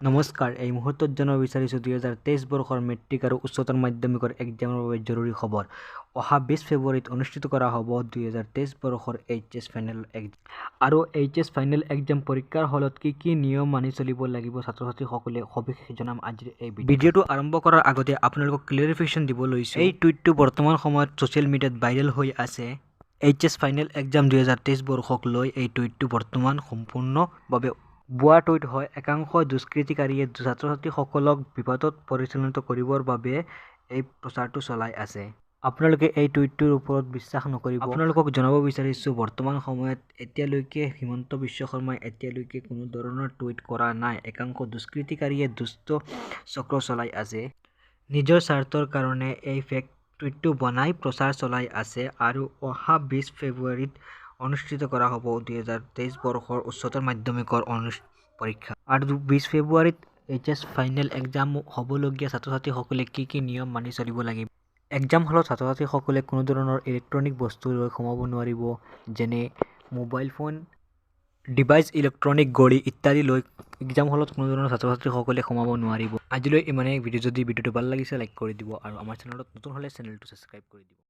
নমস্কাৰ, এই মুহূৰ্তত জনাব বিচাৰিছোঁ 2023 বৰ্ষৰ মেট্ৰিক আৰু উচ্চতৰ মাধ্যমিকৰ এক্সামৰ বাবে জৰুৰী খবৰ। অহা 20 ফেব্ৰুৱাৰীত অনুষ্ঠিত কৰা হ'ব 2023 বৰ্ষৰ HS ফাইনেল এক্সাম। আৰু HS ফাইনেল এক্সাম পৰীক্ষাৰ হলত কি নিয়ম মানি চলিব লাগিব ছাত্ৰ-ছাত্ৰীসকলে সবিশেষ জনাম আজিৰ এই ভিডিঅ'টো আৰম্ভ কৰাৰ আগতে আপোনালোকক ক্লিয়াৰিফিকেশ্যন দিব লৈছোঁ। এই টুইটটো বৰ্তমান সময়ত ছ'চিয়েল মিডিয়াত ভাইৰেল হৈ আছে। HS ফাইনেল এক্সাম 2023 বৰ্ষক লৈ এই টুইটটো বৰ্তমান সম্পূৰ্ণভাৱে ভুৱা টুইট হয়। একাংশ দুষ্কৃতিকাৰীয়ে ছাত্ৰ-ছাত্ৰীসকলক বিপদত পৰিচালিত কৰিবৰ বাবে এই প্ৰচাৰটো চলাই আছে। আপোনালোকে এই টুইটটোৰ ওপৰত বিশ্বাস নকৰিব। আপোনালোকক জনাব বিচাৰিছোঁ বৰ্তমান সময়ত এতিয়ালৈকে হিমন্ত বিশ্ব শৰ্মাই এতিয়ালৈকে কোনো ধৰণৰ টুইট কৰা নাই। একাংশ দুষ্কৃতিকাৰীয়ে দুষ্ট চক্ৰ চলাই আছে। নিজৰ স্বাৰ্থৰ কাৰণে এই ফেক টুইটটো বনাই প্ৰচাৰ চলাই আছে। আৰু অহা 20 ফেব্ৰুৱাৰীত অনুষ্ঠিত কৰা হ'ব 2023 বৰ্ষৰ উচ্চতৰ মাধ্যমিকৰ পৰীক্ষা। আৰু 20 ফেব্ৰুৱাৰীত HS ফাইনেল এক্সাম হ'বলগীয়া ছাত্ৰ-ছাত্ৰীসকলে কি নিয়ম মানি চলিব লাগিব। এক্সাম হলত ছাত্ৰ-ছাত্ৰীসকলে কোনো ধৰণৰ ইলেক্ট্ৰনিক বস্তু লৈ সোমাব নোৱাৰিব, যেনে মোবাইল ফোন, ডিভাইচ, ইলেক্ট্ৰনিক ঘড়ী ইত্যাদি লৈ এক্সাম হলত কোনো ধৰণৰ ছাত্ৰ-ছাত্ৰীসকলে সোমাব নোৱাৰিব। আজিলৈ ইমানেই। যদি ভিডিঅ'টো ভাল লাগিছে লাইক কৰি দিব আৰু আমাৰ চেনেলত নতুন হ'লে চেনেলটো ছাবস্ক্ৰাইব কৰি দিব।